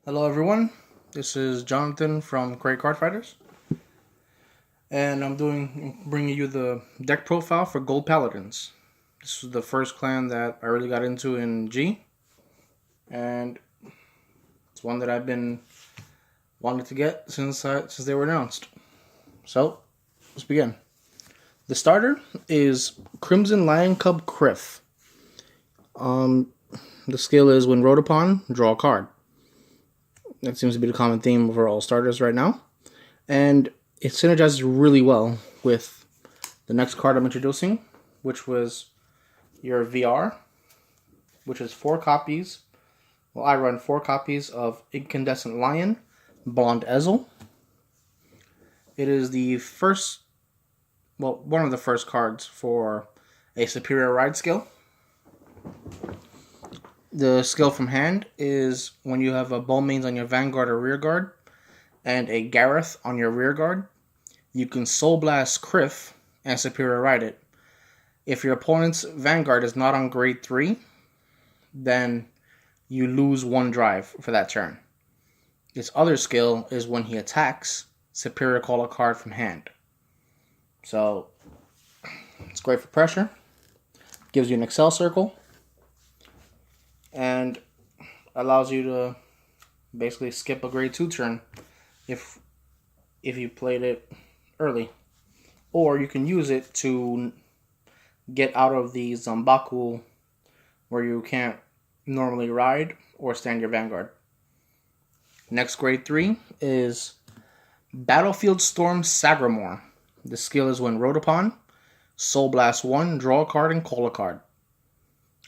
Hello everyone, this is Jonathan from Great Card Fighters, and bringing you the deck profile for Gold Paladins. This was the first clan that I really got into in G, and it's one that I've been wanting to get since they were announced. So let's begin. The starter is Crimson Lion Cub Criff. The skill is when rode upon, draw a card. That seems to be the common theme for all starters right now. And it synergizes really well with the next card I'm introducing, which was your VR, which is 4 copies. Well, I run 4 copies of Incandescent Lion, Blonde Ezel. It is one of the first cards for a superior ride skill. The skill from hand is when you have a Bowmains on your vanguard or rear guard and a Gareth on your rear guard, you can Soul Blast Criff and superior ride it. If your opponent's vanguard is not on grade 3, then you lose 1 drive for that turn. His other skill is when he attacks, superior call a card from hand. So it's great for pressure, gives you an Excel circle, and allows you to basically skip a grade 2 turn if you played it early. Or you can use it to get out of the Zambaku where you can't normally ride or stand your vanguard. Next grade 3 is Battlefield Storm Sagramore. The skill is when rode upon, Soul Blast 1, draw a card and call a card.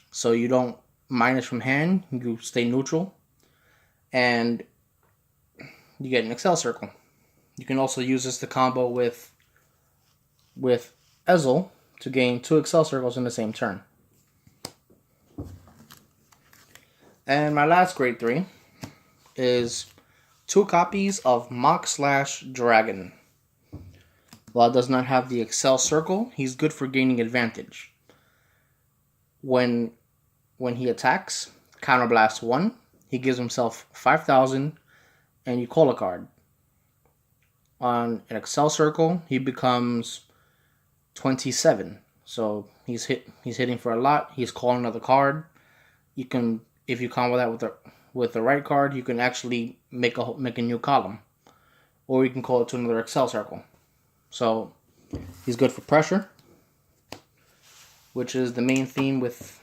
So you don't minus from hand, you stay neutral, and you get an Excel circle. You can also use this to combo with Ezel to gain 2 Excel circles in the same turn. And my last grade 3 is 2 copies of Mock/Dragon. While it does not have the Excel circle, he's good for gaining advantage. When he attacks, Counterblast 1, he gives himself 5,000, and you call a card. On an Excel circle, he becomes 27. So he's hitting for a lot. He's calling another card. You can, if you combo that with the right card, you can actually make a new column, or you can call it to another Excel circle. So he's good for pressure, which is the main theme with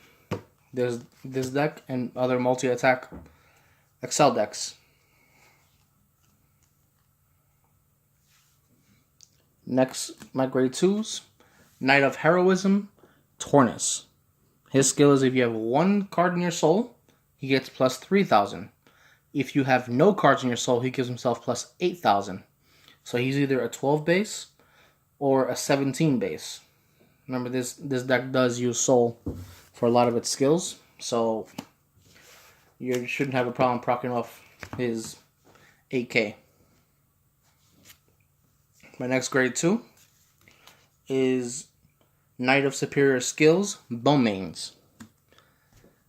this deck and other multi-attack Excel decks. Next, my grade 2s, Knight of Heroism, Tornus. His skill is if you have 1 card in your soul, he gets plus 3,000. If you have no cards in your soul, he gives himself plus 8,000. So he's either a 12 base or a 17 base. Remember, this deck does use soul for a lot of its skills, so you shouldn't have a problem proccing off his 8k. My next grade 2 is Knight of Superior Skills, Bowmains.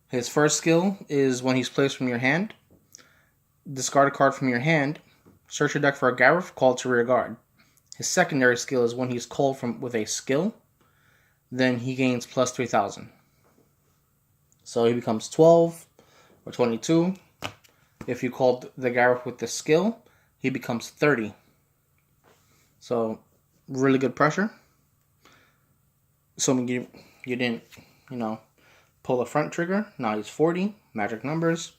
His first skill is when he's placed from your hand, discard a card from your hand, search your deck for a Gareth, call it to rear guard. His secondary skill is when he's called with a skill, then he gains plus 3,000. So he becomes 12 or 22. If you called the Gareth with the skill, he becomes 30. So really good pressure. Assuming you didn't, pull the front trigger. Now he's 40. Magic numbers.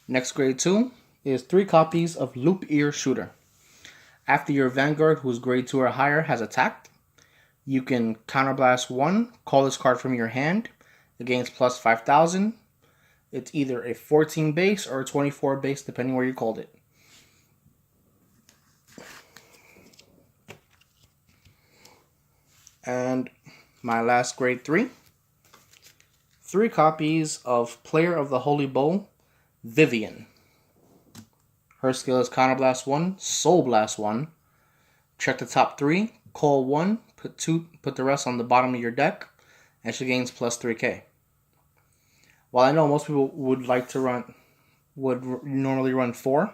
Next grade 2 is 3 copies of Loop Ear Shooter. After your vanguard, who's grade 2 or higher, has attacked, you can Counterblast 1, call this card from your hand. It gains plus 5,000. It's either a 14 base or a 24 base, depending where you called it. And my last grade 3, 3 copies of Player of the Holy Bowl, Vivian. Her skill is Counterblast 1, Soul Blast 1. Check the top 3, call 1, put the rest on the bottom of your deck, and she gains plus 3k. While I know most people would normally run 4,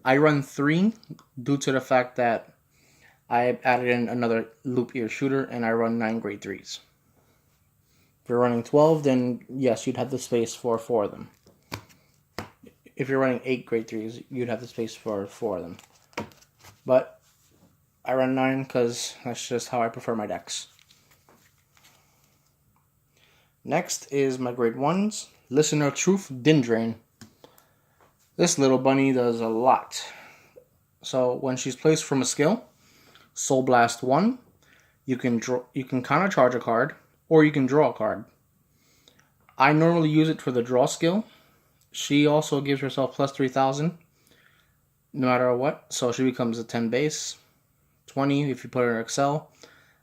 I run 3 due to the fact that I added in another loop ear shooter and I run 9 grade 3s. If you're running 12, then yes, you'd have the space for 4 of them. If you're running 8 grade 3s, you'd have the space for 4 of them. But I run 9 because that's just how I prefer my decks. Next is my grade 1s, Listener Truth Dindrain. This little bunny does a lot. So when she's placed from a skill, Soul Blast 1, you can counter charge a card, or you can draw a card. I normally use it for the draw skill. She also gives herself plus 3,000, no matter what, so she becomes a 10 base, 20 if you put her in Excel.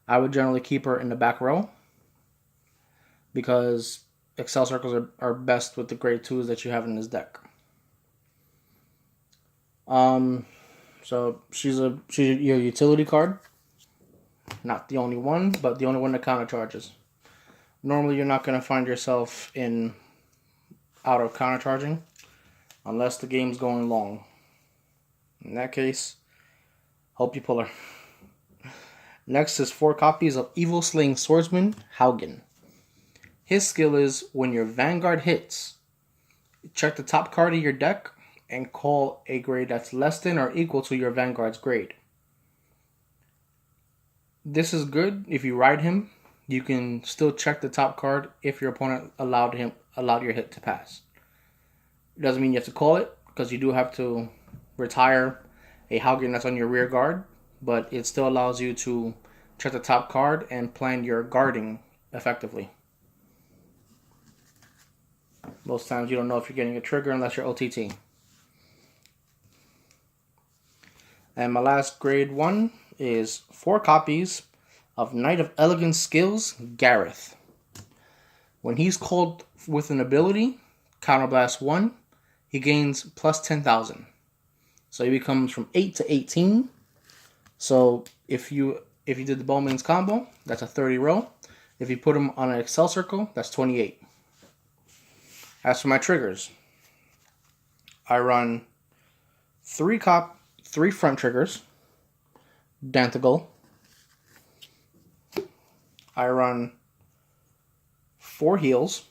I would generally keep her in the back row, because Excel circles are best with the grade 2s that you have in this deck. So she's your utility card. Not the only one, but the only one that counter charges. Normally you're not going to find yourself out of counter charging unless the game's going long. In that case, hope you pull her. Next is 4 copies of Evil Slaying Swordsman Haugen. His skill is when your Vanguard hits, check the top card of your deck and call a grade that's less than or equal to your Vanguard's grade. This is good if you ride him. You can still check the top card if your opponent allowed your hit to pass. It doesn't mean you have to call it, because you do have to retire a Haugen that's on your rear guard, but it still allows you to check the top card and plan your guarding effectively. Most times you don't know if you're getting a trigger unless you're OTT. And my last grade 1 is 4 copies of Knight of Elegant Skills Gareth. When he's called with an ability, Counterblast 1, he gains plus 10,000. So he becomes from 8 to 18. So if you did the Bowman's combo, that's a 30 row. If you put him on an Excel circle, that's 28. As for my triggers, I run 3 front triggers, Dantigal. I run 4 heals,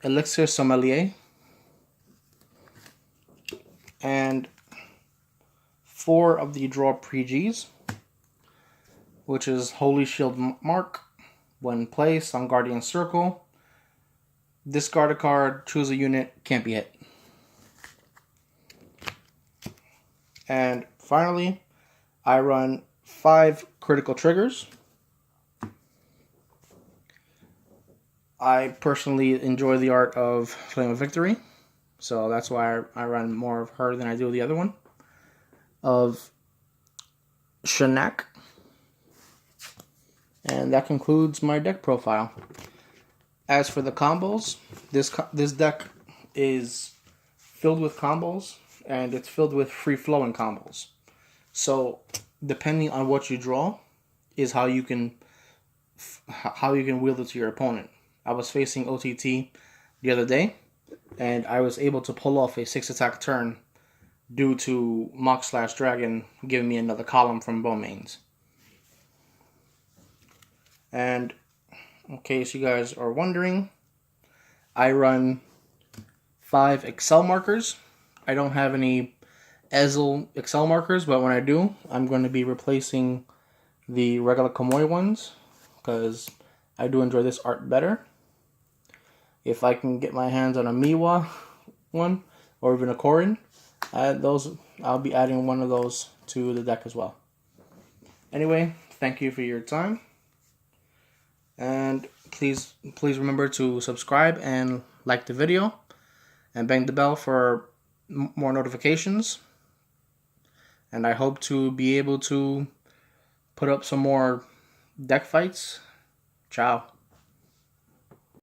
Elixir Sommelier, and 4 of the draw pre-Gs, which is Holy Shield Mark. When placed on Guardian Circle, discard a card, choose a unit, can't be hit. And finally, I run 5 critical triggers. I personally enjoy the art of Flame of Victory, so that's why I run more of her than I do the other one. Of Shanak. And that concludes my deck profile. As for the combos, this deck is filled with combos, and it's filled with free-flowing combos. So, depending on what you draw, is how you can wield it to your opponent. I was facing OTT the other day, and I was able to pull off a 6-attack turn due to Mox/Dragon giving me another column from Bowmains. And in case you guys are wondering, I run 5 Excel markers. I don't have any Ezel Excel markers, but when I do, I'm going to be replacing the regular Komoy ones, because I do enjoy this art better. If I can get my hands on a Miwa one, or even a Korin, I'll be adding one of those to the deck as well. Anyway, thank you for your time. And please remember to subscribe and like the video, and bang the bell for more notifications. And I hope to be able to put up some more deck fights. Ciao.